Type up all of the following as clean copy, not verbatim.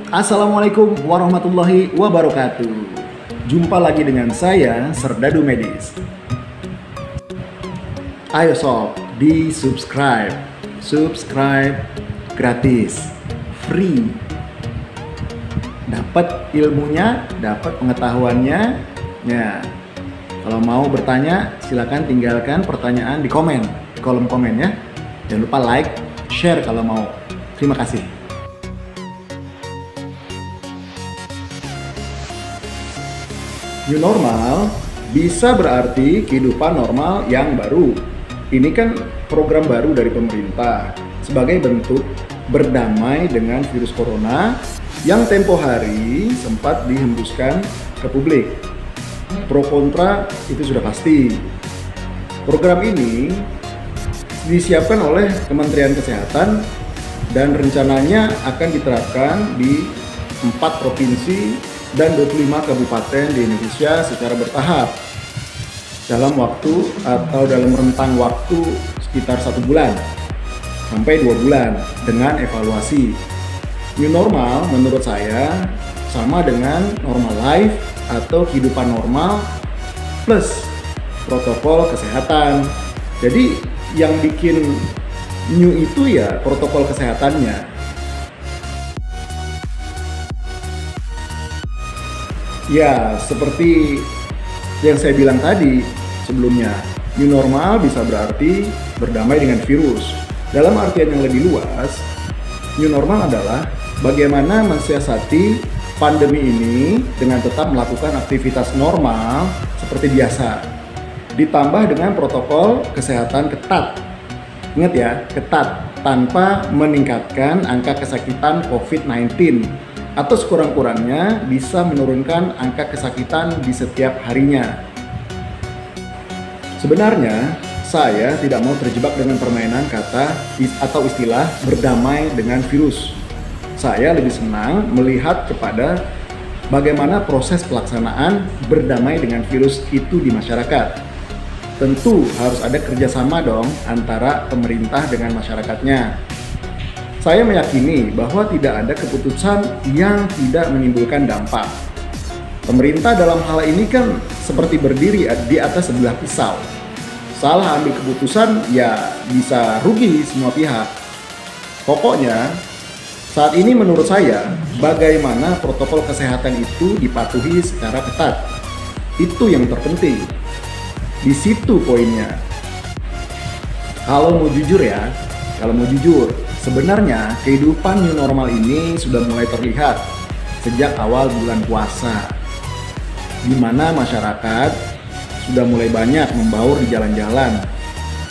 Assalamualaikum warahmatullahi wabarakatuh. Jumpa lagi dengan saya, Serdadu Medis. Ayo sob, di subscribe. Subscribe gratis, free. Dapat ilmunya, dapat pengetahuannya. Ya, kalau mau bertanya, silakan tinggalkan pertanyaan di kolom komen ya. Jangan lupa like, share kalau mau. Terima kasih. New normal bisa berarti kehidupan normal yang baru. Ini kan program baru dari pemerintah sebagai bentuk berdamai dengan virus corona yang tempo hari sempat dihembuskan ke publik. Pro kontra itu sudah pasti. Program ini disiapkan oleh Kementerian Kesehatan dan rencananya akan diterapkan di 4 provinsi dan 25 kabupaten di Indonesia secara bertahap dalam waktu atau dalam rentang waktu sekitar 1 bulan sampai 2 bulan dengan evaluasi. New normal menurut saya sama dengan normal life atau kehidupan normal plus protokol kesehatan. Jadi yang bikin new itu ya protokol kesehatannya. Ya, seperti yang saya bilang tadi sebelumnya, new normal bisa berarti berdamai dengan virus. Dalam artian yang lebih luas, new normal adalah bagaimana mensiasati pandemi ini dengan tetap melakukan aktivitas normal seperti biasa, ditambah dengan protokol kesehatan ketat. Ingat ya, ketat, tanpa meningkatkan angka kesakitan COVID-19 atau sekurang-kurangnya bisa menurunkan angka kesakitan di setiap harinya. Sebenarnya, saya tidak mau terjebak dengan permainan kata atau istilah berdamai dengan virus. Saya lebih senang melihat kepada bagaimana proses pelaksanaan berdamai dengan virus itu di masyarakat. Tentu harus ada kerjasama dong antara pemerintah dengan masyarakatnya. Saya meyakini bahwa tidak ada keputusan yang tidak menimbulkan dampak. Pemerintah dalam hal ini kan seperti berdiri di atas sebelah pisau. Salah ambil keputusan ya bisa rugi semua pihak. Pokoknya saat ini menurut saya bagaimana protokol kesehatan itu dipatuhi secara ketat. Itu yang terpenting. Di situ poinnya. Kalau mau jujur, sebenarnya kehidupan new normal ini sudah mulai terlihat sejak awal bulan puasa, di mana masyarakat sudah mulai banyak membaur di jalan-jalan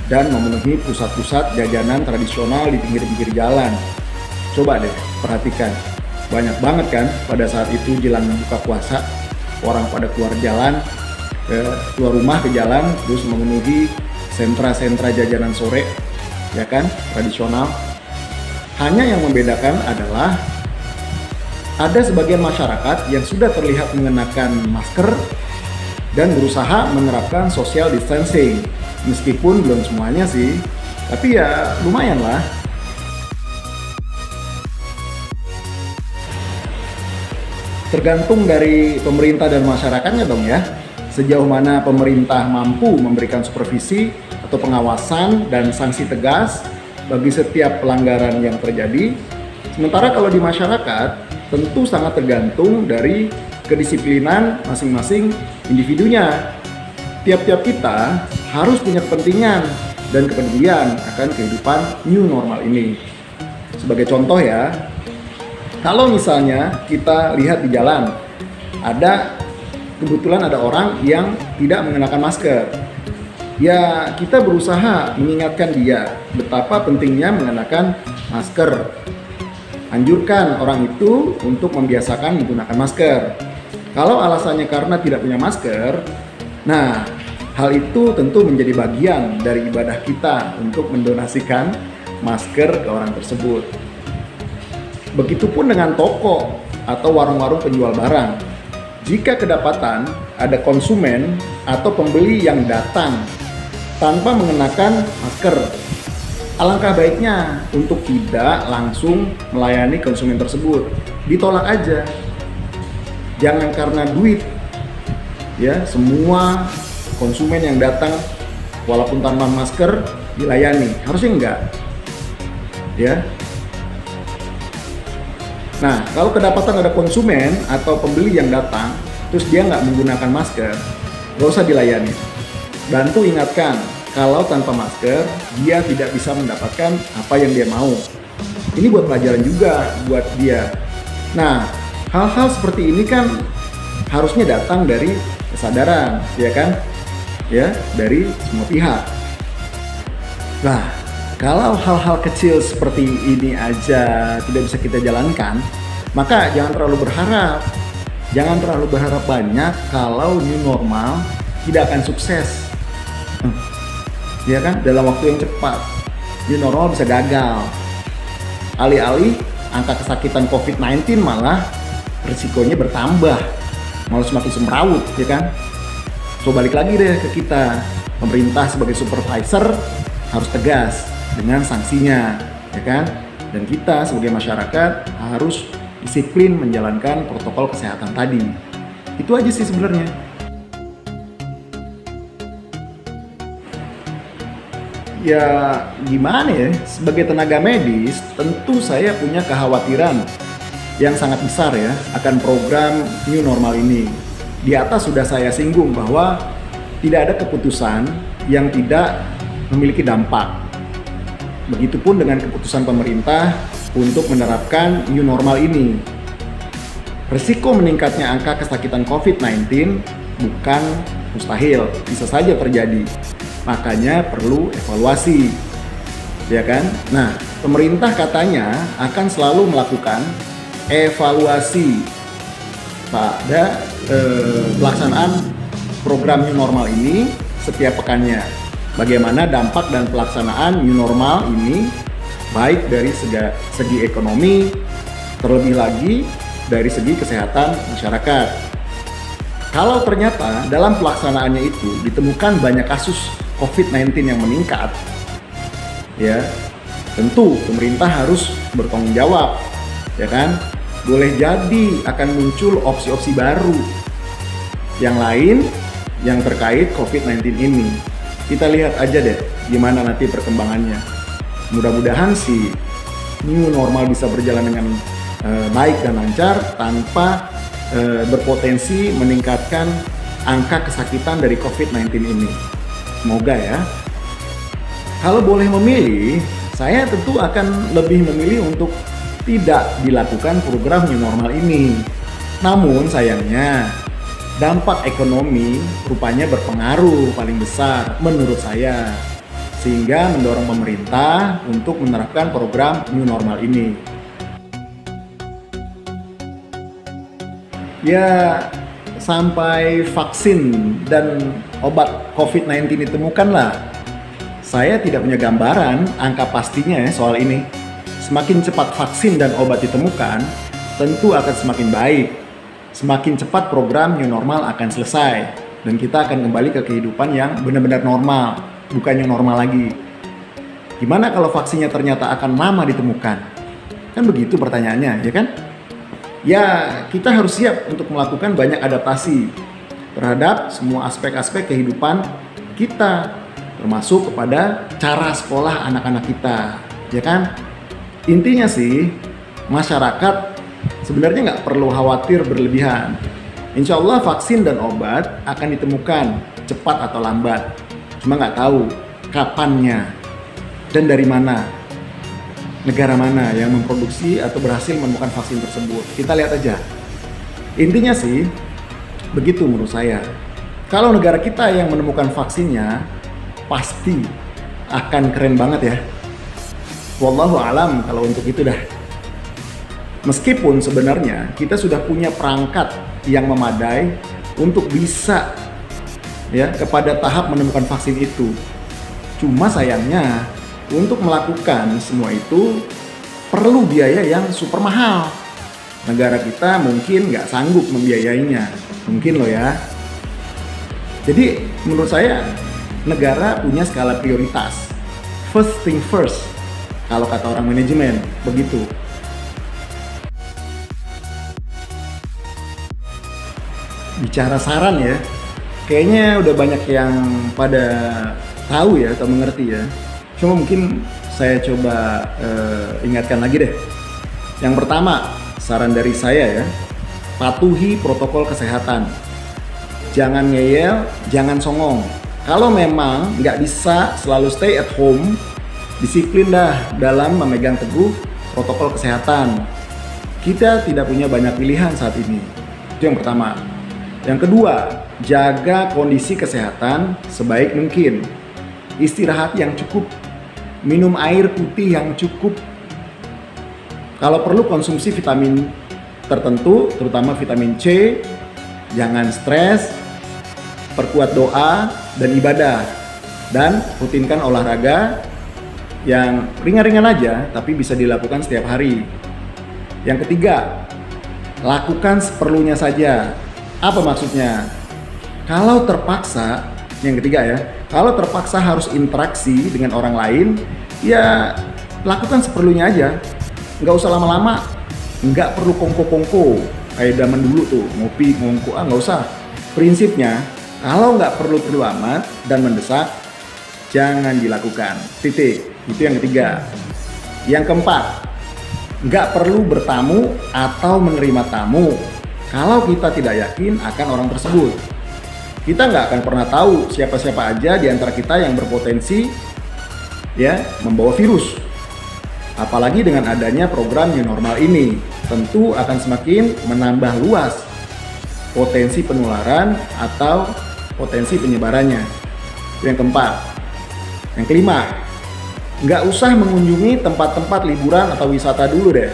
dan memenuhi pusat-pusat jajanan tradisional di pinggir-pinggir jalan. Coba deh perhatikan, banyak banget kan pada saat itu jelang buka puasa, orang pada keluar rumah ke jalan terus memenuhi sentra-sentra jajanan sore, ya kan, tradisional. Hanya yang membedakan adalah ada sebagian masyarakat yang sudah terlihat mengenakan masker dan berusaha menerapkan social distancing. Meskipun belum semuanya sih, tapi ya lumayan lah. Tergantung dari pemerintah dan masyarakatnya dong ya. Sejauh mana pemerintah mampu memberikan supervisi atau pengawasan dan sanksi tegas bagi setiap pelanggaran yang terjadi. Sementara kalau di masyarakat, tentu sangat tergantung dari kedisiplinan masing-masing individunya. Tiap-tiap kita harus punya kepentingan dan kepedulian akan kehidupan new normal ini. Sebagai contoh ya, kalau misalnya kita lihat di jalan, kebetulan ada orang yang tidak mengenakan masker. Ya, kita berusaha mengingatkan dia betapa pentingnya mengenakan masker. Anjurkan orang itu untuk membiasakan menggunakan masker. Kalau alasannya karena tidak punya masker, nah hal itu tentu menjadi bagian dari ibadah kita untuk mendonasikan masker ke orang tersebut. Begitupun dengan toko atau warung-warung penjual barang. Jika kedapatan ada konsumen atau pembeli yang datang tanpa mengenakan masker, alangkah baiknya untuk tidak langsung melayani konsumen tersebut. ditolak aja. Jangan karena duit, ya semua konsumen yang datang walaupun tanpa masker dilayani, harusnya enggak, ya. Nah, kalau kedapatan ada konsumen atau pembeli yang datang terus dia nggak menggunakan masker, nggak usah dilayani. Bantu ingatkan kalau tanpa masker dia tidak bisa mendapatkan apa yang dia mau. Ini buat pelajaran juga buat dia. Nah, hal-hal seperti ini kan harusnya datang dari kesadaran, ya kan? Ya, dari semua pihak. Nah, kalau hal-hal kecil seperti ini aja tidak bisa kita jalankan, maka jangan terlalu berharap. Jangan terlalu berharap banyak kalau new normal tidak akan sukses. Ya kan? Dalam waktu yang cepat, new normal bisa gagal. Alih-alih angka kesakitan COVID-19 malah risikonya bertambah, malah semakin semrawut, ya kan? So balik lagi deh ke kita, pemerintah sebagai supervisor harus tegas dengan sanksinya, ya kan? Dan kita sebagai masyarakat harus disiplin menjalankan protokol kesehatan tadi. Itu aja sih sebenarnya. Ya gimana ya, sebagai tenaga medis tentu saya punya kekhawatiran yang sangat besar ya akan program new normal ini. Di atas sudah saya singgung bahwa tidak ada keputusan yang tidak memiliki dampak. Begitupun dengan keputusan pemerintah untuk menerapkan new normal ini. Risiko meningkatnya angka kesakitan COVID-19 bukan mustahil, bisa saja terjadi. Makanya perlu evaluasi, ya kan? Nah, pemerintah katanya akan selalu melakukan evaluasi pada pelaksanaan program new normal ini setiap pekannya. Bagaimana dampak dan pelaksanaan new normal ini baik dari segi ekonomi, terlebih lagi dari segi kesehatan masyarakat. Kalau ternyata dalam pelaksanaannya itu ditemukan banyak kasus COVID-19 yang meningkat, ya tentu pemerintah harus bertanggung jawab, ya kan? Boleh jadi akan muncul opsi-opsi baru yang lain yang terkait COVID-19 ini. Kita lihat aja deh gimana nanti perkembangannya. Mudah-mudahan sih new normal bisa berjalan dengan baik dan lancar tanpa berpotensi meningkatkan angka kesakitan dari COVID-19 ini. Semoga ya. Kalau boleh memilih, saya tentu akan lebih memilih untuk tidak dilakukan program new normal ini. Namun sayangnya dampak ekonomi rupanya berpengaruh paling besar menurut saya, sehingga mendorong pemerintah untuk menerapkan program new normal ini. Ya, sampai vaksin dan obat COVID-19 ditemukanlah. Saya tidak punya gambaran angka pastinya ya soal ini. Semakin cepat vaksin dan obat ditemukan, tentu akan semakin baik. Semakin cepat program new normal akan selesai dan kita akan kembali ke kehidupan yang benar-benar normal, bukan new normal lagi. Gimana kalau vaksinnya ternyata akan lama ditemukan? Kan begitu pertanyaannya, ya kan? Ya, kita harus siap untuk melakukan banyak adaptasi terhadap semua aspek-aspek kehidupan kita, termasuk kepada cara sekolah anak-anak kita, ya kan? Intinya sih, masyarakat sebenarnya nggak perlu khawatir berlebihan. Insya Allah vaksin dan obat akan ditemukan cepat atau lambat. Cuma nggak tahu kapannya dan dari mana. Negara mana yang memproduksi atau berhasil menemukan vaksin tersebut. Kita lihat aja. Intinya sih, begitu menurut saya. Kalau negara kita yang menemukan vaksinnya, pasti akan keren banget ya. Wallahu alam kalau untuk itu dah. Meskipun sebenarnya kita sudah punya perangkat yang memadai untuk bisa ya kepada tahap menemukan vaksin itu. Cuma sayangnya untuk melakukan semua itu perlu biaya yang super mahal. Negara kita mungkin nggak sanggup membiayainya, mungkin loh ya. Jadi menurut saya negara punya skala prioritas. First thing first, kalau kata orang manajemen, begitu. bicara saran ya, kayaknya udah banyak yang pada tahu ya atau mengerti ya. Cuma mungkin saya coba ingatkan lagi deh. Yang pertama, saran dari saya ya, patuhi protokol kesehatan. Jangan ngeyel, jangan songong. Kalau memang nggak bisa selalu stay at home, disiplin dah dalam memegang teguh protokol kesehatan. Kita tidak punya banyak pilihan saat ini. Itu yang pertama. Yang kedua, jaga kondisi kesehatan sebaik mungkin. Istirahat yang cukup, minum air putih yang cukup. Kalau perlu konsumsi vitamin tertentu, terutama vitamin C, jangan stres, perkuat doa dan ibadah, dan rutinkan olahraga yang ringan-ringan aja tapi bisa dilakukan setiap hari. Yang ketiga, lakukan seperlunya saja. Apa maksudnya? Kalau terpaksa, yang ketiga ya, kalau terpaksa harus interaksi dengan orang lain, ya lakukan seperlunya aja. Nggak usah lama-lama, nggak perlu kongko-kongko kayak zaman dulu tuh, ngopi, ngongko, nggak usah. Prinsipnya, kalau nggak perlu-perlu amat dan mendesak, jangan dilakukan. Titik. Itu yang ketiga. Yang keempat, nggak perlu bertamu atau menerima tamu kalau kita tidak yakin akan orang tersebut. Kita nggak akan pernah tahu siapa-siapa aja di antara kita yang berpotensi ya membawa virus. Apalagi dengan adanya program new normal ini, tentu akan semakin menambah luas potensi penularan atau potensi penyebarannya. Itu yang keempat. Yang kelima, nggak usah mengunjungi tempat-tempat liburan atau wisata dulu deh.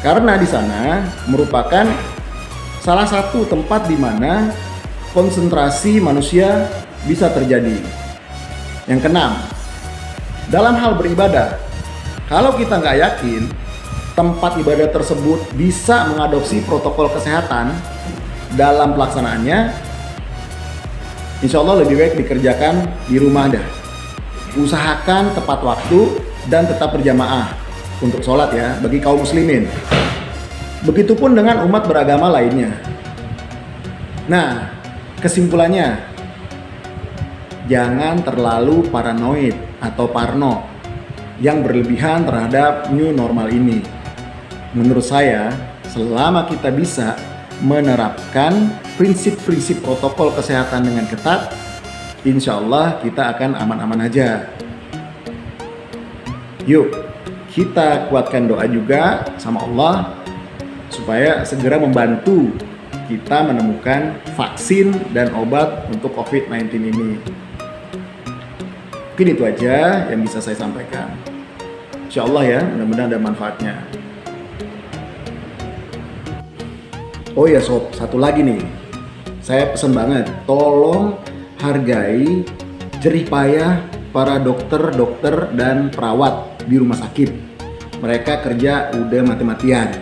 Karena di sana merupakan salah satu tempat di mana konsentrasi manusia bisa terjadi. Yang keenam, dalam hal beribadah, kalau kita nggak yakin tempat ibadah tersebut bisa mengadopsi protokol kesehatan dalam pelaksanaannya, insya Allah lebih baik dikerjakan di rumah dah. Usahakan tepat waktu dan tetap berjamaah untuk sholat ya bagi kaum muslimin. Begitupun dengan umat beragama lainnya. Nah, kesimpulannya, jangan terlalu paranoid atau parno yang berlebihan terhadap new normal ini. Menurut saya, selama kita bisa menerapkan prinsip-prinsip protokol kesehatan dengan ketat, insya Allah kita akan aman-aman aja. Yuk, kita kuatkan doa juga sama Allah supaya segera membantu kita menemukan vaksin dan obat untuk COVID-19 ini. Mungkin itu aja yang bisa saya sampaikan. Insya Allah ya, mudah-mudahan ada manfaatnya. Oh ya sob, satu lagi nih. Saya pesan banget, tolong hargai jerih payah para dokter dan perawat di rumah sakit. Mereka kerja udah mati-matian,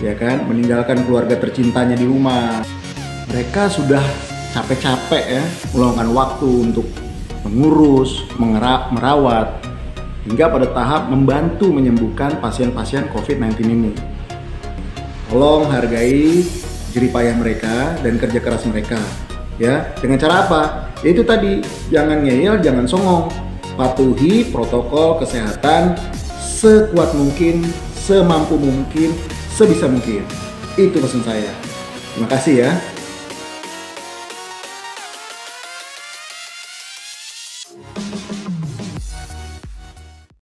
ya kan, meninggalkan keluarga tercintanya di rumah. Mereka sudah capek-capek ya, meluangkan waktu untuk mengurus, merawat, hingga pada tahap membantu menyembuhkan pasien-pasien COVID-19 ini. Tolong hargai jerih payah mereka dan kerja keras mereka. Ya, dengan cara apa? Yaitu tadi, jangan ngeyel, jangan songong. Patuhi protokol kesehatan sekuat mungkin, semampu mungkin, sebisa mungkin. Itu pesan saya. Terima kasih ya.